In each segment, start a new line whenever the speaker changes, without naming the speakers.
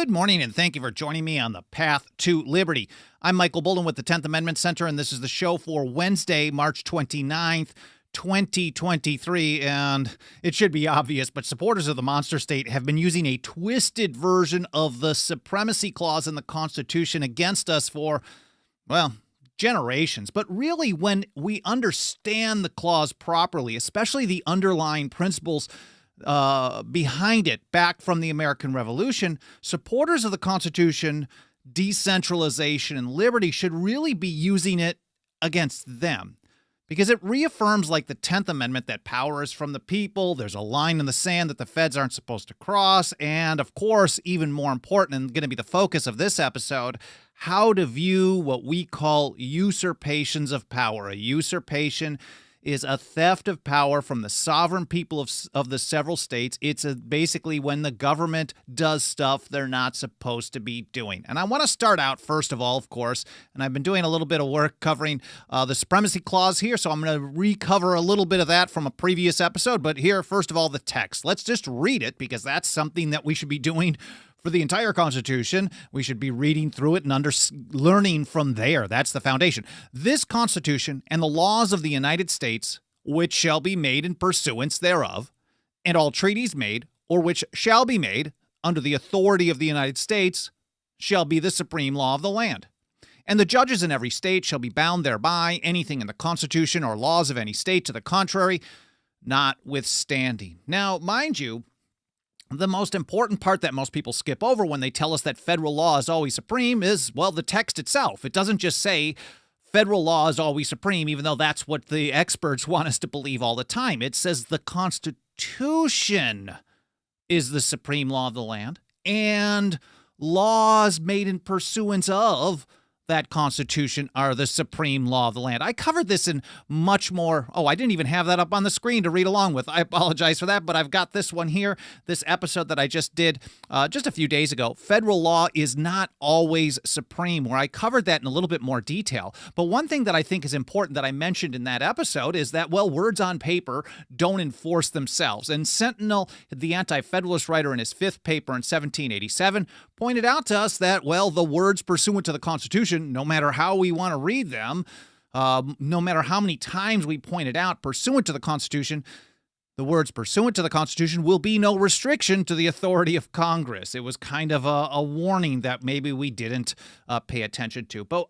Good morning, and thank you for joining me on the Path to Liberty. I'm Michael Bolden with the 10th Amendment Center, and this is the show for Wednesday, March 29th, 2023. And it should be obvious, but supporters of the monster state have been using a twisted version of the supremacy clause in the Constitution against us for, well, generations. But really, when we understand the clause properly, especially the underlying principles behind it, back from the American Revolution, supporters of the Constitution, decentralization, and liberty should really be using it against them, because it reaffirms, like the 10th Amendment, that power is from the people. There's a line in the sand that the feds aren't supposed to cross. And of course, even more important, and going to be the focus of this episode, how to view what we call usurpations of power. A usurpation is a theft of power from the sovereign people of the several states. It's basically when the government does stuff they're not supposed to be doing. And I want to start out, first of all, of course, and I've been doing a little bit of work covering the supremacy clause here, so I'm going to recover a little bit of that from a previous episode. But here, first of all, the text. Let's just read it, because that's something that we should be doing for the entire Constitution. We should be reading through it and learning from there. That's the foundation. This Constitution and the laws of the United States, which shall be made in pursuance thereof, and all treaties made, or which shall be made under the authority of the United States, shall be the supreme law of the land. And the judges in every state shall be bound thereby, anything in the Constitution or laws of any state to the contrary, notwithstanding. Now, mind you, the most important part that most people skip over when they tell us that federal law is always supreme is, well, the text itself. It doesn't just say federal law is always supreme, even though that's what the experts want us to believe all the time. It says the Constitution is the supreme law of the land, and laws made in pursuance of that Constitution are the supreme law of the land. I covered this in much more. Oh, I didn't even have that up on the screen to read along with. I apologize for that, but I've got this one here, this episode that I just did just a few days ago. Federal law is not always supreme, where I covered that in a little bit more detail. But one thing that I think is important that I mentioned in that episode is that, well, words on paper don't enforce themselves. And Sentinel, the anti-federalist writer, in his fifth paper in 1787, pointed out to us that, well, the words pursuant to the Constitution, no matter how we want to read them, no matter how many times we point it out, pursuant to the Constitution, the words pursuant to the Constitution will be no restriction to the authority of Congress. It was kind of a warning that maybe we didn't pay attention to. But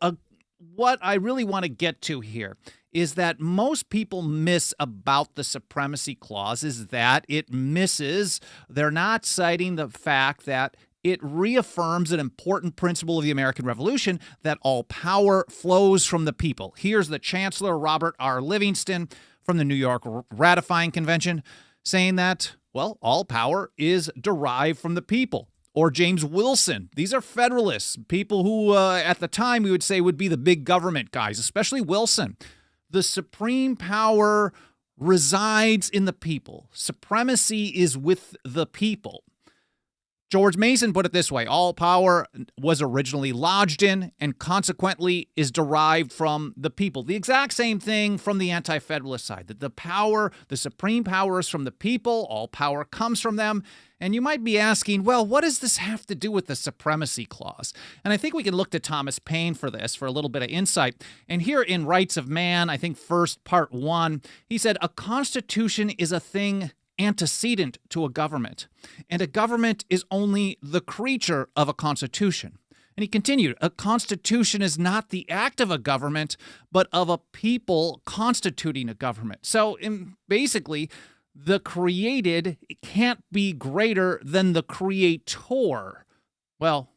what I really want to get to here is that most people miss about the supremacy clause is that they're not citing the fact that it reaffirms an important principle of the American Revolution, that all power flows from the people. Here's the Chancellor, Robert R. Livingston, from the New York Ratifying Convention, saying that, well, all power is derived from the people. Or James Wilson. These are Federalists, people who at the time we would say would be the big government guys, especially Wilson. The supreme power resides in the people. Supremacy is with the people. George Mason put it this way: all power was originally lodged in and consequently is derived from the people. The exact same thing from the anti-federalist side, that the supreme power is from the people, all power comes from them. And you might be asking, well, what does this have to do with the supremacy clause? And I think we can look to Thomas Paine for this, for a little bit of insight. And here in Rights of Man, I think first part 1, he said, a constitution is a thing antecedent to a government, and a government is only the creature of a constitution. And he continued, a constitution is not the act of a government, but of a people constituting a government. So basically, the created can't be greater than the creator. Well,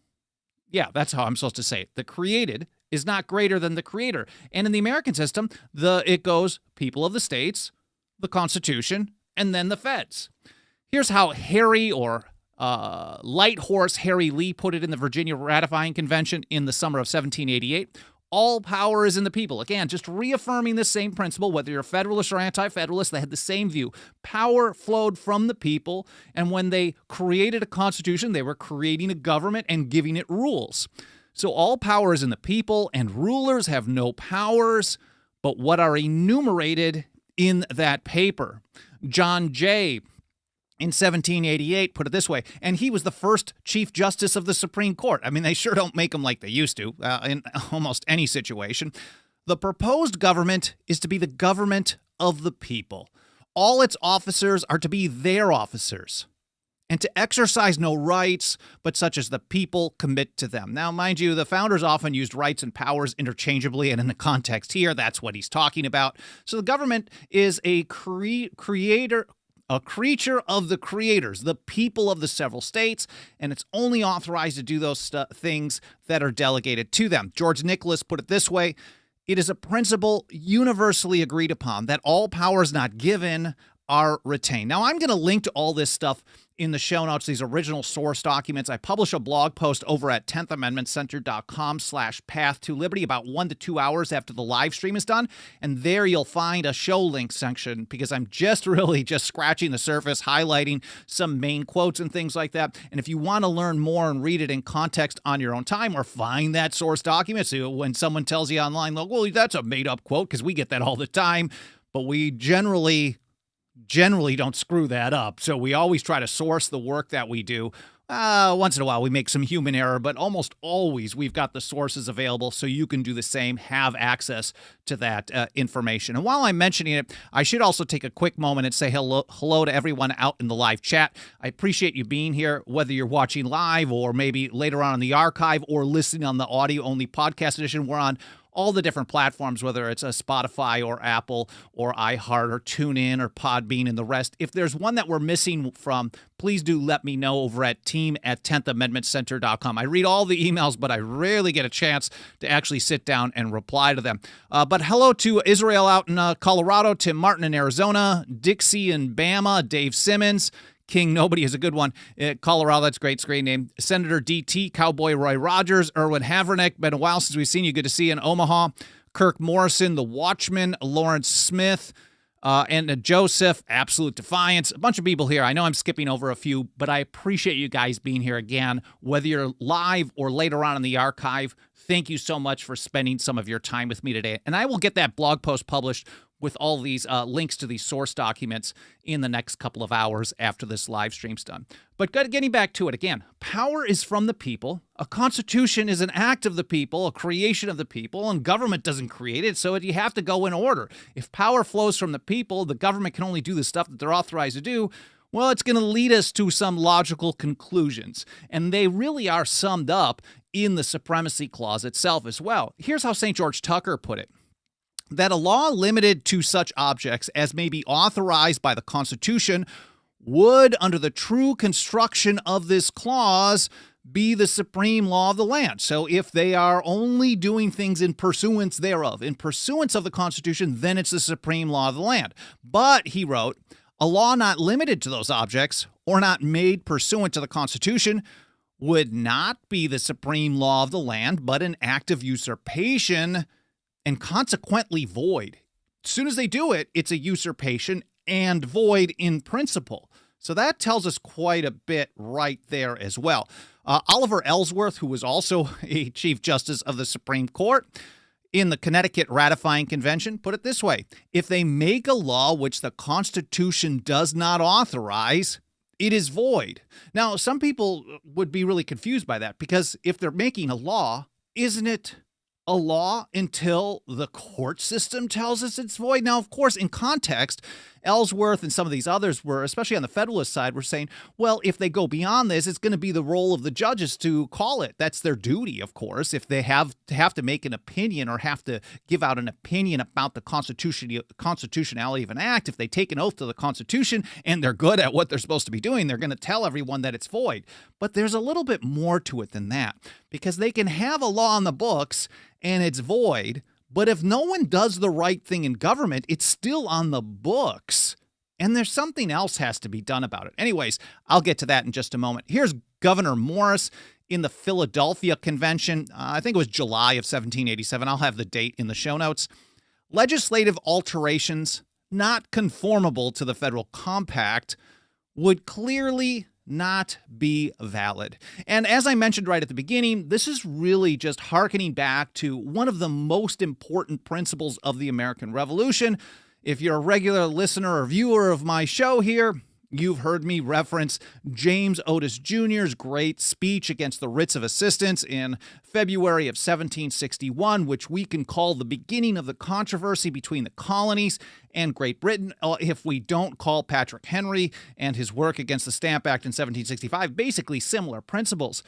yeah, that's how I'm supposed to say it. The created is not greater than the creator. And in the American system, it goes people of the states, the Constitution, and then the feds. Here's how Harry, or Light Horse Harry Lee, put it in the Virginia Ratifying Convention in the summer of 1788. All power is in the people. Again, just reaffirming the same principle, whether you're Federalist or anti-Federalist, they had the same view. Power flowed from the people, and when they created a constitution, they were creating a government and giving it rules. So all power is in the people, and rulers have no powers but what are enumerated in that paper. John Jay in 1788, put it this way, and he was the first Chief Justice of the Supreme Court. I mean, they sure don't make them like they used to in almost any situation. The proposed government is to be the government of the people. All its officers are to be their officers, and to exercise no rights, but such as the people commit to them. Now, mind you, the founders often used rights and powers interchangeably, and in the context here, that's what he's talking about. So the government is a creature of the creators, the people of the several states, and it's only authorized to do those things that are delegated to them. George Nicholas put it this way: it is a principle universally agreed upon that all powers not given are retained. Now, I'm going to link to all this stuff in the show notes, these original source documents. I publish a blog post over at 10thamendmentcenter.com/path-to-liberty about 1 to 2 hours after the live stream is done. And there you'll find a show link section, because I'm really just scratching the surface, highlighting some main quotes and things like that. And if you want to learn more and read it in context on your own time, or find that source document, so when someone tells you online, well, that's a made-up quote, because we get that all the time, but we generally don't screw that up. So we always try to source the work that we do. Once in a while, we make some human error, but almost always we've got the sources available so you can do the same, have access to that information. And while I'm mentioning it, I should also take a quick moment and say hello to everyone out in the live chat. I appreciate you being here, whether you're watching live or maybe later on in the archive or listening on the audio-only podcast edition. We're on all the different platforms, whether it's a Spotify or Apple or iHeart or TuneIn or Podbean and the rest. If there's one that we're missing from, please do let me know over at team@10thamendmentcenter.com. I read all the emails, but I rarely get a chance to actually sit down and reply to them. But hello to Israel out in Colorado, Tim Martin in Arizona, Dixie in Bama, Dave Simmons, King Nobody is a good one. Colorado, that's a great screen name. Senator DT, Cowboy Roy Rogers, Erwin Havernick. Been a while since we've seen you. Good to see you in Omaha. Kirk Morrison, The Watchman, Lawrence Smith, and Joseph, Absolute Defiance. A bunch of people here. I know I'm skipping over a few, but I appreciate you guys being here again, whether you're live or later on in the archive. Thank you so much for spending some of your time with me today. And I will get that blog post published with all these links to these source documents in the next couple of hours after this live stream's done. But getting back to it again, power is from the people. A constitution is an act of the people, a creation of the people, and government doesn't create it, so you have to go in order. If power flows from the people, the government can only do the stuff that they're authorized to do. Well, it's going to lead us to some logical conclusions, and they really are summed up in the Supremacy Clause itself as well. Here's how St. George Tucker put it: that a law limited to such objects as may be authorized by the Constitution would, under the true construction of this clause, be the supreme law of the land. So if they are only doing things in pursuance thereof, in pursuance of the Constitution, then it's the supreme law of the land. But, he wrote, a law not limited to those objects or not made pursuant to the Constitution would not be the supreme law of the land, but an act of usurpation, and consequently void. As soon as they do it, it's a usurpation and void in principle. So that tells us quite a bit right there as well. Oliver Ellsworth, who was also a Chief Justice of the Supreme Court in the Connecticut Ratifying Convention, put it this way: if they make a law which the Constitution does not authorize, it is void. Now, some people would be really confused by that, because if they're making a law, isn't it a law until the court system tells us it's void? Now, of course, in context, Ellsworth and some of these others were, especially on the Federalist side, were saying, well, if they go beyond this, it's going to be the role of the judges to call it. That's their duty, of course. If they have to make an opinion or have to give out an opinion about the constitutionality of an act, if they take an oath to the Constitution and they're good at what they're supposed to be doing, they're going to tell everyone that it's void. But there's a little bit more to it than that, because they can have a law on the books and it's void, but if no one does the right thing in government, it's still on the books. And there's something else has to be done about it. Anyways, I'll get to that in just a moment. Here's Gouverneur Morris in the Philadelphia Convention. I think it was July of 1787. I'll have the date in the show notes. Legislative alterations not conformable to the federal compact would clearly not be valid. And as I mentioned right at the beginning, this is really just hearkening back to one of the most important principles of the American Revolution. If you're a regular listener or viewer of my show here, You've heard me reference James Otis Jr.'s great speech against the writs of assistance in February of 1761, which we can call the beginning of the controversy between the colonies and Great Britain, if we don't call Patrick Henry and his work against the Stamp Act in 1765 basically similar principles.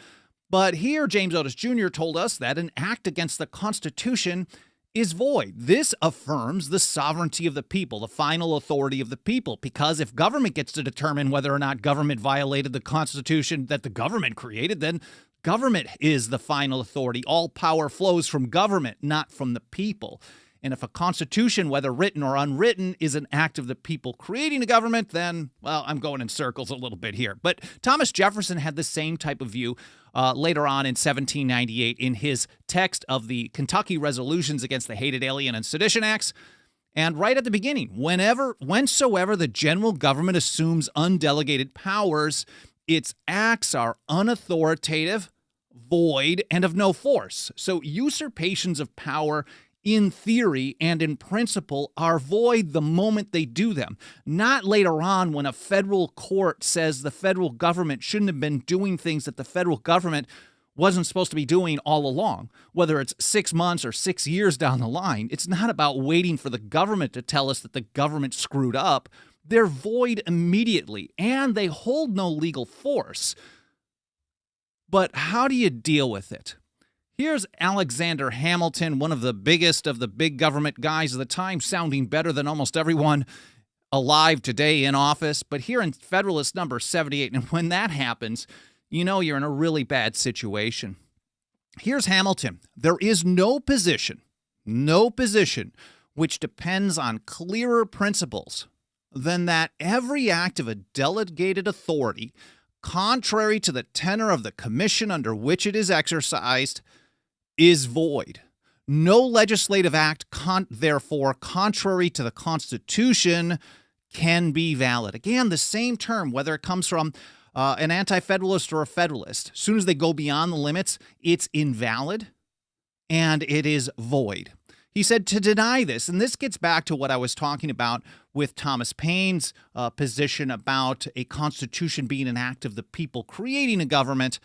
But here, James Otis Jr. told us that an act against the Constitution is void. This affirms the sovereignty of the people, the final authority of the people, because if government gets to determine whether or not government violated the Constitution that the government created, then government is the final authority. All power flows from government, not from the people. And if a constitution, whether written or unwritten, is an act of the people creating a government, then, well, I'm going in circles a little bit here. But Thomas Jefferson had the same type of view later on in 1798 in his text of the Kentucky Resolutions against the Hated Alien and Sedition Acts. And right at the beginning, whensoever the general government assumes undelegated powers, its acts are unauthoritative, void, and of no force. So usurpations of power in theory and in principle are void the moment they do them, not later on when a federal court says the federal government shouldn't have been doing things that the federal government wasn't supposed to be doing all along, whether it's 6 months or 6 years down the line. It's not about waiting for the government to tell us that the government screwed up. They're void immediately, and they hold no legal force. But how do you deal with it? Here's Alexander Hamilton, one of the biggest of the big government guys of the time, sounding better than almost everyone alive today in office. But here in Federalist number 78, and when that happens, you know you're in a really bad situation. Here's Hamilton. There is no position which depends on clearer principles than that every act of a delegated authority, contrary to the tenor of the commission under which it is exercised, is void. No legislative act, therefore, contrary to the Constitution, can be valid. Again, the same term, whether it comes from an anti-federalist or a federalist. As soon as they go beyond the limits, it's invalid and it is void. He said to deny this, and this gets back to what I was talking about with Thomas Paine's position about a constitution being an act of the people creating a government,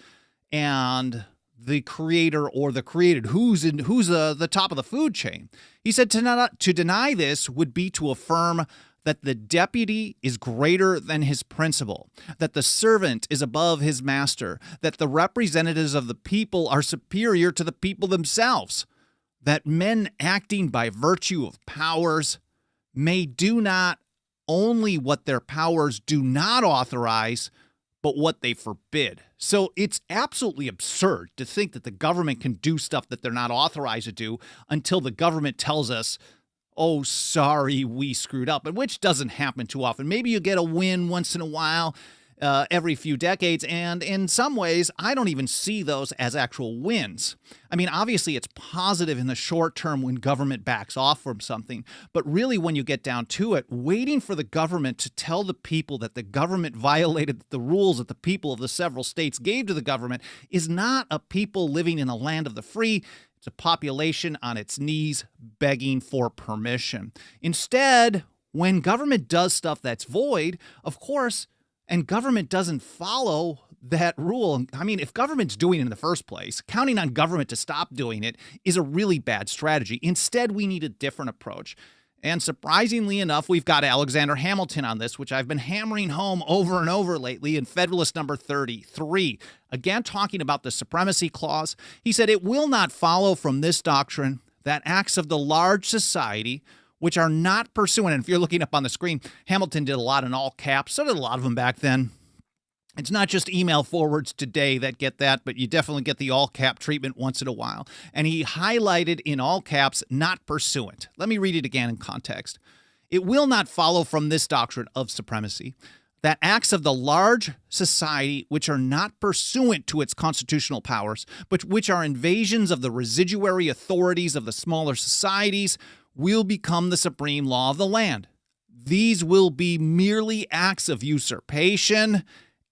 and the creator or the created, who's the top of the food chain. He said to deny this would be to affirm that the deputy is greater than his principal, that the servant is above his master, that the representatives of the people are superior to the people themselves, that men acting by virtue of powers may do not only what their powers do not authorize, but what they forbid. So it's absolutely absurd to think that the government can do stuff that they're not authorized to do until the government tells us, oh, sorry, we screwed up, and which doesn't happen too often. Maybe you get a win once in a while, every few decades, and in some ways, I don't even see those as actual wins. I mean, obviously, it's positive in the short term when government backs off from something, but really when you get down to it, waiting for the government to tell the people that the government violated the rules that the people of the several states gave to the government is not a people living in a land of the free. It's a population on its knees begging for permission. Instead, when government does stuff that's void, of course, and government doesn't follow that rule. I mean, if government's doing it in the first place, counting on government to stop doing it is a really bad strategy. Instead, we need a different approach. And surprisingly enough, we've got Alexander Hamilton on this, which I've been hammering home over and over lately in Federalist number 33. Again, talking about the Supremacy Clause. He said, it will not follow from this doctrine that acts of the large society which are not pursuant. And if you're looking up on the screen, Hamilton did a lot in all caps. So did a lot of them back then. It's not just email forwards today that get that, but you definitely get the all cap treatment once in a while. And he highlighted in all caps, not pursuant. Let me read it again in context. It will not follow from this doctrine of supremacy that acts of the large society which are not pursuant to its constitutional powers, but which are invasions of the residuary authorities of the smaller societies, will become the supreme law of the land. These will be merely acts of usurpation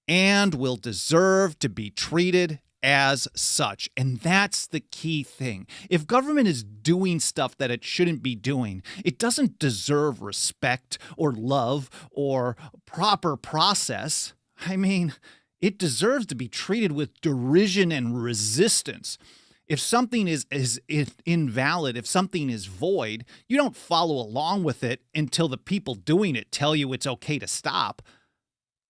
and will deserve to be treated as such. And that's the key thing. If government is doing stuff that it shouldn't be doing, it doesn't deserve respect or love or proper process. I mean, it deserves to be treated with derision and resistance. If something is invalid, if something is void, you don't follow along with it until the people doing it tell you it's okay to stop.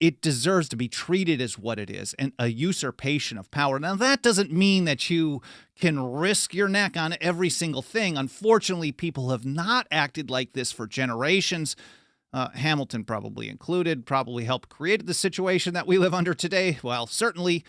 It deserves to be treated as what it is, and a usurpation of power. Now, that doesn't mean that you can risk your neck on every single thing. Unfortunately, people have not acted like this for generations. Hamilton probably included, probably helped create the situation that we live under today. Well, certainly.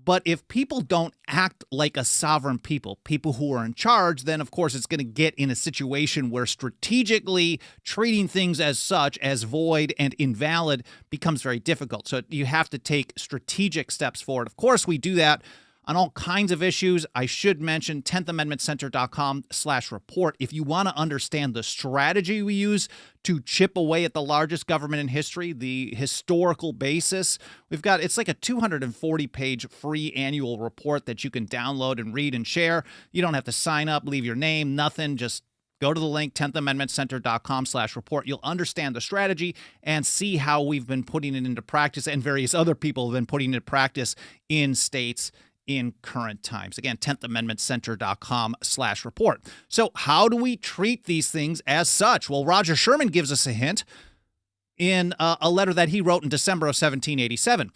But if people don't act like a sovereign people who are in charge, then of course it's going to get in a situation where strategically treating things as such, as void and invalid, becomes very difficult. So you have to take strategic steps forward. Of course, we do that on all kinds of issues. I should mention 10thamendmentcenter.com/report. If you want to understand the strategy we use to chip away at the largest government in history, the historical basis, it's like a 240-page free annual report that you can download and read and share. You don't have to sign up, leave your name, nothing. Just go to the link, 10thamendmentcenter.com/report. You'll understand the strategy and see how we've been putting it into practice, and various other people have been putting it into practice in states in current times. Again, 10thamendmentcenter.com/report. So how do we treat these things as such? Well, Roger Sherman gives us a hint in a letter that he wrote in December of 1787.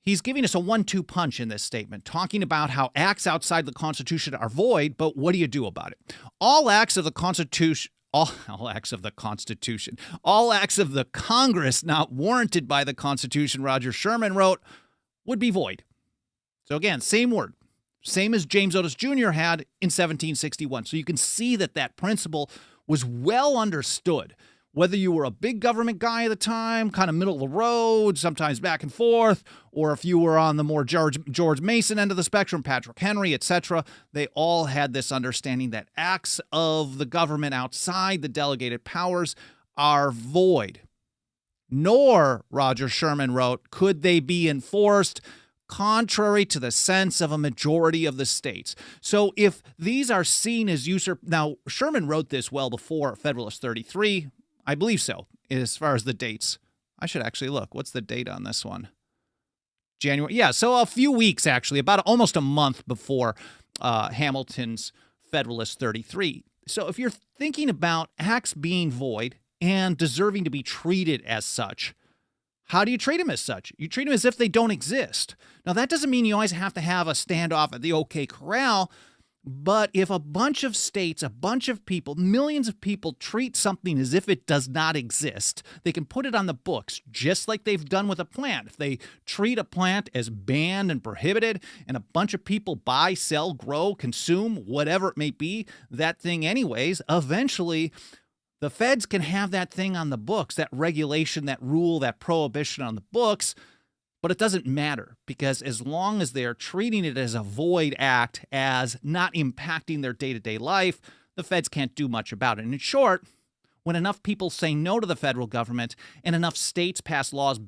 He's giving us a 1-2 punch in this statement, talking about how acts outside the Constitution are void, but what do you do about it? All acts of the Constitution, all acts of the Congress not warranted by the Constitution, Roger Sherman wrote, would be void. So again, same word, same as James Otis Jr. had in 1761. So you can see that principle was well understood. Whether you were a big government guy at the time, kind of middle of the road, sometimes back and forth, or if you were on the more George Mason end of the spectrum, Patrick Henry, etc., they all had this understanding that acts of the government outside the delegated powers are void. Nor, Roger Sherman wrote, could they be enforced contrary to the sense of a majority of the states. So if these are seen as now Sherman wrote this well before Federalist 33, I believe so, as far as the dates. I should actually look. What's the date on this one? January. Yeah, so a few weeks actually, about almost a month before Hamilton's Federalist 33. So if you're thinking about acts being void and deserving to be treated as such, how do you treat them as such? You treat them as if they don't exist. Now, that doesn't mean you always have to have a standoff at the OK Corral, but if a bunch of states, a bunch of people, millions of people treat something as if it does not exist, they can put it on the books, just like they've done with a plant. If they treat a plant as banned and prohibited, and a bunch of people buy, sell, grow, consume, whatever it may be, that thing anyways, eventually the feds can have that thing on the books, that regulation, that rule, that prohibition on the books, but it doesn't matter, because as long as they're treating it as a void act, as not impacting their day-to-day life, the feds can't do much about it. And in short, when enough people say no to the federal government and enough states pass laws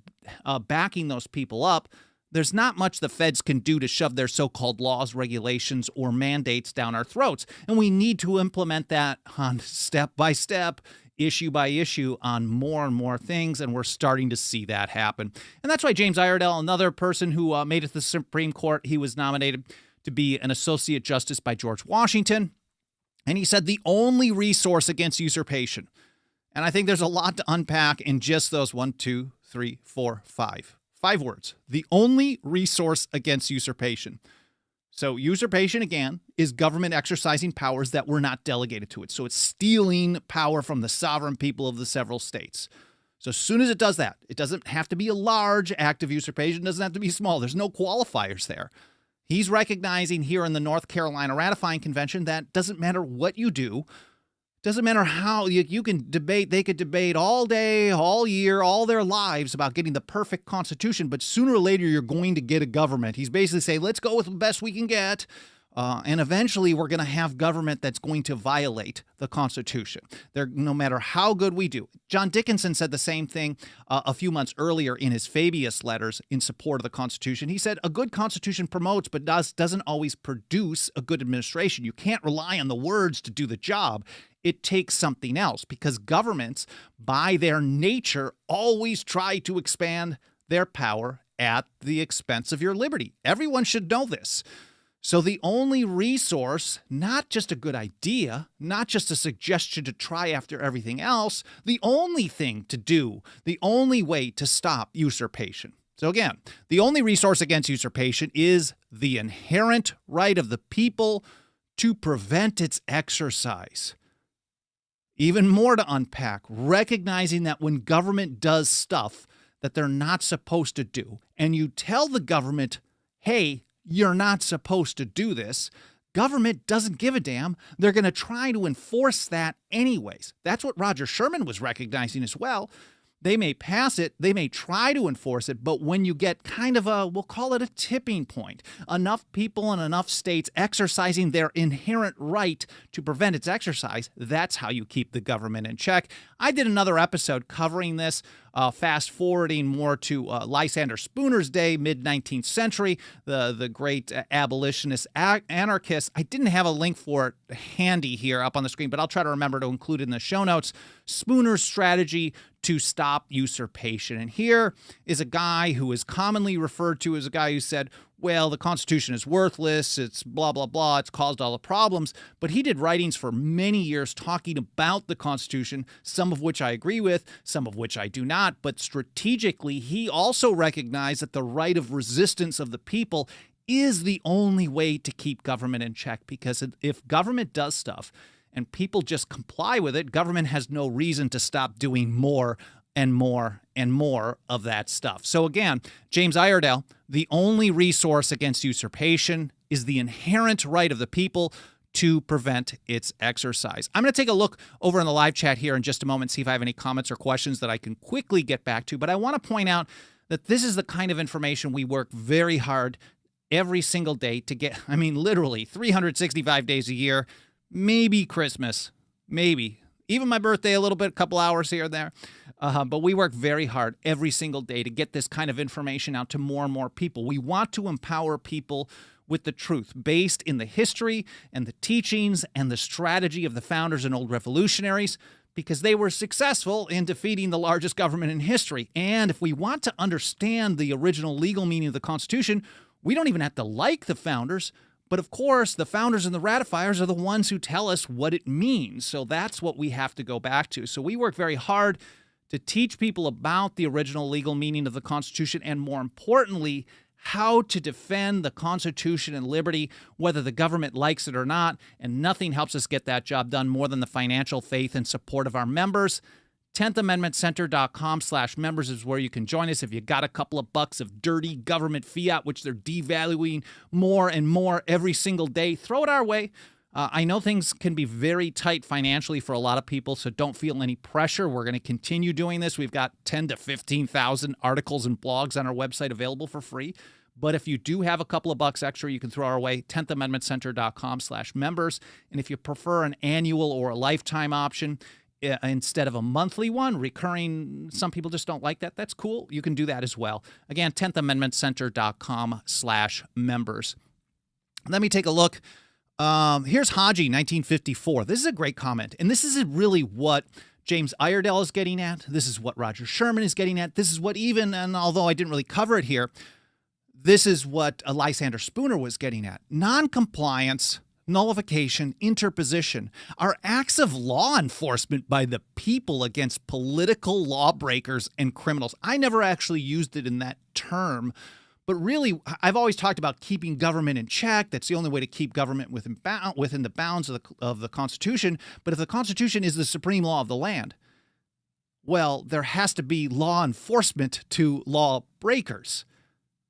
backing those people up, there's not much the feds can do to shove their so-called laws, regulations, or mandates down our throats. And we need to implement that on step by step, issue by issue, on more and more things, and we're starting to see that happen. And that's why James Iredell, another person who made it to the Supreme Court, he was nominated to be an associate justice by George Washington, and he said the only resource against usurpation. And I think there's a lot to unpack in just those 5 words. The only resource against usurpation. So usurpation, again, is government exercising powers that were not delegated to it. So it's stealing power from the sovereign people of the several states. So as soon as it does that, it doesn't have to be a large act of usurpation. It doesn't have to be small. There's no qualifiers there. He's recognizing here in the North Carolina Ratifying Convention that doesn't matter what you do, doesn't matter how you can debate. They could debate all day, all year, all their lives about getting the perfect constitution, but sooner or later you're going to get a government. He's basically saying, let's go with the best we can get. And eventually, we're going to have government that's going to violate the Constitution. No matter how good we do. John Dickinson said the same thing a few months earlier in his Fabius letters in support of the Constitution. He said, a good Constitution promotes but doesn't always produce a good administration. You can't rely on the words to do the job. It takes something else because governments, by their nature, always try to expand their power at the expense of your liberty. Everyone should know this. So the only resource, not just a good idea, not just a suggestion to try after everything else, the only thing to do, the only way to stop usurpation. So again, the only resource against usurpation is the inherent right of the people to prevent its exercise. Even more to unpack, recognizing that when government does stuff that they're not supposed to do, and you tell the government, hey, you're not supposed to do this, government doesn't give a damn. They're going to try to enforce that anyways. That's what Roger Sherman was recognizing as well. They may pass it, they may try to enforce it, but when you get kind of we'll call it a tipping point, enough people in enough states exercising their inherent right to prevent its exercise, that's how you keep the government in check. I did another episode covering this, fast forwarding more to Lysander Spooner's day, mid-19th century, the great abolitionist anarchist. I didn't have a link for it handy here up on the screen, but I'll try to remember to include it in the show notes. Spooner's strategy to stop usurpation. And here is a guy who is commonly referred to as a guy who said, well, the Constitution is worthless, it's blah, blah, blah, it's caused all the problems. But he did writings for many years talking about the Constitution, some of which I agree with, some of which I do not. But strategically, he also recognized that the right of resistance of the people is the only way to keep government in check. Because if government does stuff and people just comply with it, government has no reason to stop doing more and more and more of that stuff. So again, James Iredell, the only resource against usurpation is the inherent right of the people to prevent its exercise. I'm going to take a look over in the live chat here in just a moment, see if I have any comments or questions that I can quickly get back to. But I want to point out that this is the kind of information we work very hard every single day to get. I mean, literally 365 days a year, maybe Christmas, maybe even my birthday a little bit, a couple hours here and there. But we work very hard every single day to get this kind of information out to more and more people. We want to empower people with the truth based in the history and the teachings and the strategy of the founders and old revolutionaries, because they were successful in defeating the largest government in history. And if we want to understand the original legal meaning of the Constitution, we don't even have to like the founders. But of course, the founders and the ratifiers are the ones who tell us what it means. So that's what we have to go back to. So we work very hard to teach people about the original legal meaning of the Constitution and, more importantly, how to defend the Constitution and liberty, whether the government likes it or not. And nothing helps us get that job done more than the financial faith and support of our members. 10thamendmentcenter.com/members is where you can join us if you got a couple of bucks of dirty government fiat, which they're devaluing more and more every single day. Throw it our way. I know things can be very tight financially for a lot of people, so don't feel any pressure. We're going to continue doing this. We've got 10 to 15,000 articles and blogs on our website available for free. But if you do have a couple of bucks extra, you can throw our way, 10thamendmentcenter.com/members. And if you prefer an annual or a lifetime option, instead of a monthly one, recurring, some people just don't like that. That's cool. You can do that as well. Again, 10thamendmentcenter.com/members. Let me take a look. Here's Haji, 1954. This is a great comment. And this is really what James Iredell is getting at. This is what Roger Sherman is getting at. This is what even, and although I didn't really cover it here, this is what Lysander Spooner was getting at. Noncompliance, nullification, interposition are acts of law enforcement by the people against political lawbreakers and criminals. I never actually used it in that term, but really, I've always talked about keeping government in check. That's the only way to keep government within the bounds of the Constitution. But if the Constitution is the supreme law of the land, well, there has to be law enforcement to lawbreakers.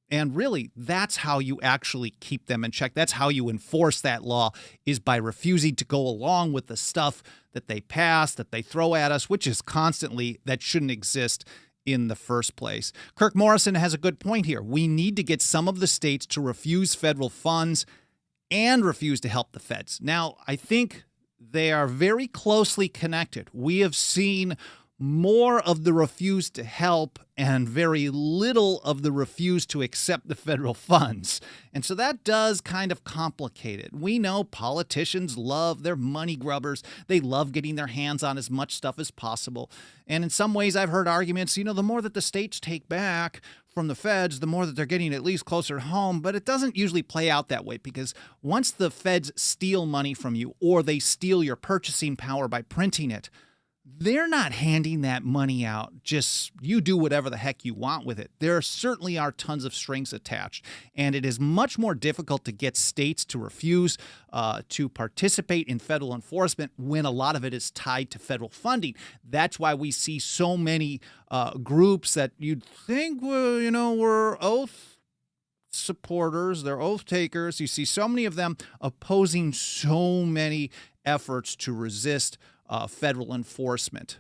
And really, that's how you actually keep them in check. That's how you enforce that law, is by refusing to go along with the stuff that they pass, that they throw at us, which is constantly, that shouldn't exist in the first place. Kirk Morrison has a good point here. We need to get some of the states to refuse federal funds and refuse to help the feds. Now, I think they are very closely connected. We have seen more of the refuse to help and very little of the refuse to accept the federal funds. And so that does kind of complicate it. We know politicians love their money grubbers. They love getting their hands on as much stuff as possible. And in some ways, I've heard arguments, the more that the states take back from the feds, the more that they're getting at least closer to home. But it doesn't usually play out that way, because once the feds steal money from you, or they steal your purchasing power by printing it, they're not handing that money out. Just you do whatever the heck you want with it. There certainly are tons of strings attached, and it is much more difficult to get states to refuse to participate in federal enforcement when a lot of it is tied to federal funding. That's why we see so many groups that you'd think were oath supporters, they're oath takers. You see so many of them opposing so many efforts to resist federal enforcement,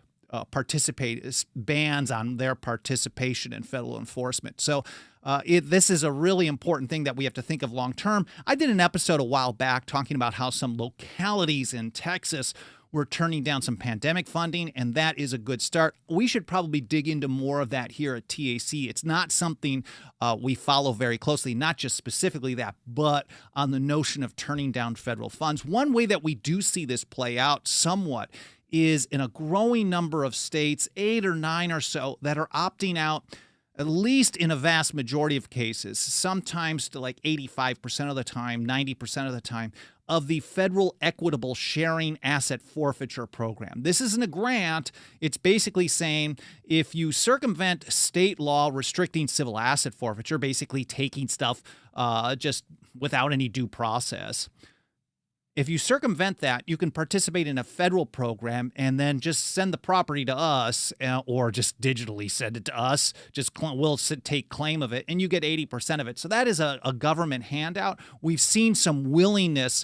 bans on their participation in federal enforcement. So this is a really important thing that we have to think of long term. I did an episode a while back talking about how some localities in Texas were turning down some pandemic funding, and that is a good start. We should probably dig into more of that here at TAC. It's not something we follow very closely, not just specifically that, but on the notion of turning down federal funds. One way that we do see this play out somewhat is in a growing number of states, 8 or 9 or so, that are opting out, at least in a vast majority of cases, sometimes to like 85% of the time, 90% of the time, of the federal equitable sharing asset forfeiture program. This isn't a grant. It's basically saying if you circumvent state law restricting civil asset forfeiture, basically taking stuff just without any due process, if you circumvent that, you can participate in a federal program and then just send the property to us, or just digitally send it to us. We'll take claim of it, and you get 80% of it. So that is a government handout. We've seen some willingness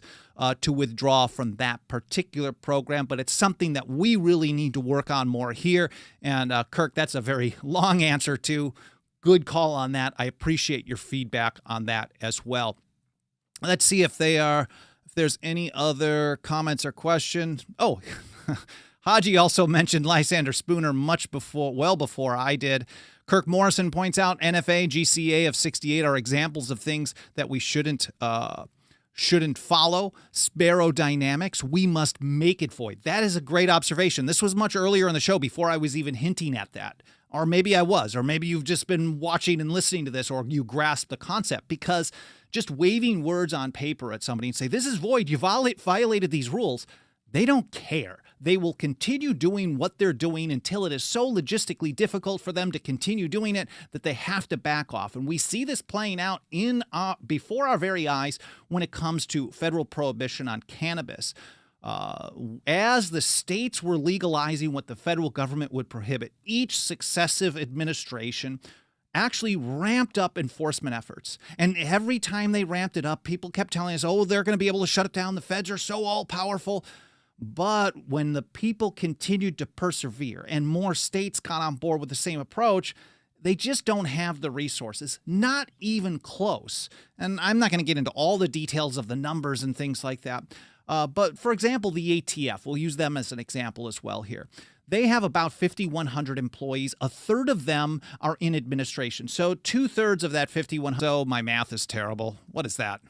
to withdraw from that particular program, but it's something that we really need to work on more here. And Kirk, that's a very long answer to. Good call on that. I appreciate your feedback on that as well. Let's see if there's any other comments or questions. Oh, Haji also mentioned Lysander Spooner well before I did. Kirk Morrison points out NFA, GCA of 68 are examples of things that we shouldn't follow. Sparrow dynamics, we must make it void. That is a great observation. This was much earlier in the show before I was even hinting at that. Or maybe I was, or maybe you've just been watching and listening to this, or you grasp the concept, because just waving words on paper at somebody and say, this is void, you violated these rules, they don't care. They will continue doing what they're doing until it is so logistically difficult for them to continue doing it that they have to back off. And we see this playing out before our very eyes when it comes to federal prohibition on cannabis. As the states were legalizing what the federal government would prohibit, each successive administration actually ramped up enforcement efforts. And every time they ramped it up, people kept telling us, oh, they're going to be able to shut it down. The feds are so all-powerful. But when the people continued to persevere and more states got on board with the same approach, they just don't have the resources, not even close. And I'm not going to get into all the details of the numbers and things like that. But for example, the ATF, we'll use them as an example as well here. They have about 5,100 employees. A third of them are in administration. So 2/3 of that 5,100. So my math is terrible. What is that?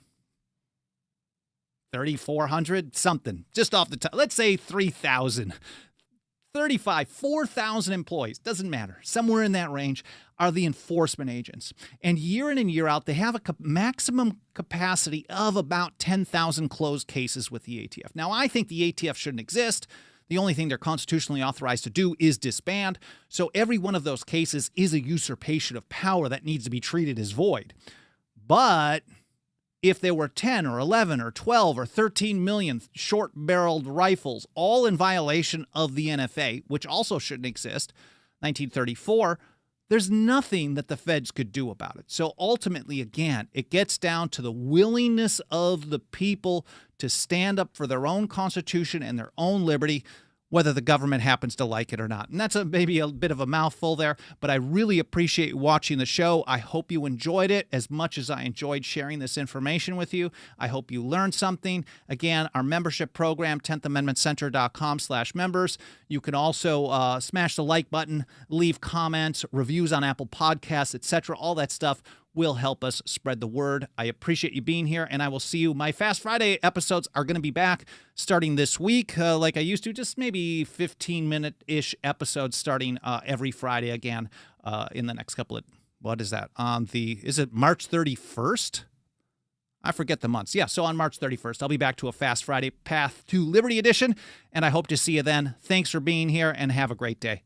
3,400 something, just off the top. Let's say 3,000. 4,000 employees, doesn't matter. Somewhere in that range are the enforcement agents. And year in and year out, they have a maximum capacity of about 10,000 closed cases with the ATF. Now, I think the ATF shouldn't exist. The only thing they're constitutionally authorized to do is disband. So every one of those cases is a usurpation of power that needs to be treated as void. But if there were 10 or 11 or 12 or 13 million short-barreled rifles, all in violation of the NFA, which also shouldn't exist, 1934, there's nothing that the feds could do about it. So ultimately, again, it gets down to the willingness of the people to stand up for their own constitution and their own liberty. whether the government happens to like it or not. And that's maybe a bit of a mouthful there, but I really appreciate you watching the show. I hope you enjoyed it as much as I enjoyed sharing this information with you. I hope you learned something. Again, our membership program, 10thamendmentcenter.com/members. You can also smash the like button, leave comments, reviews on Apple Podcasts, etc. All that stuff will help us spread the word. I appreciate you being here, and I will see you. My Fast Friday episodes are going to be back starting this week, like I used to, just maybe 15-minute-ish episodes starting every Friday again in the next couple of, what is that? Is it March 31st? I forget the months. Yeah, so on March 31st, I'll be back to a Fast Friday Path to Liberty edition, and I hope to see you then. Thanks for being here, and have a great day.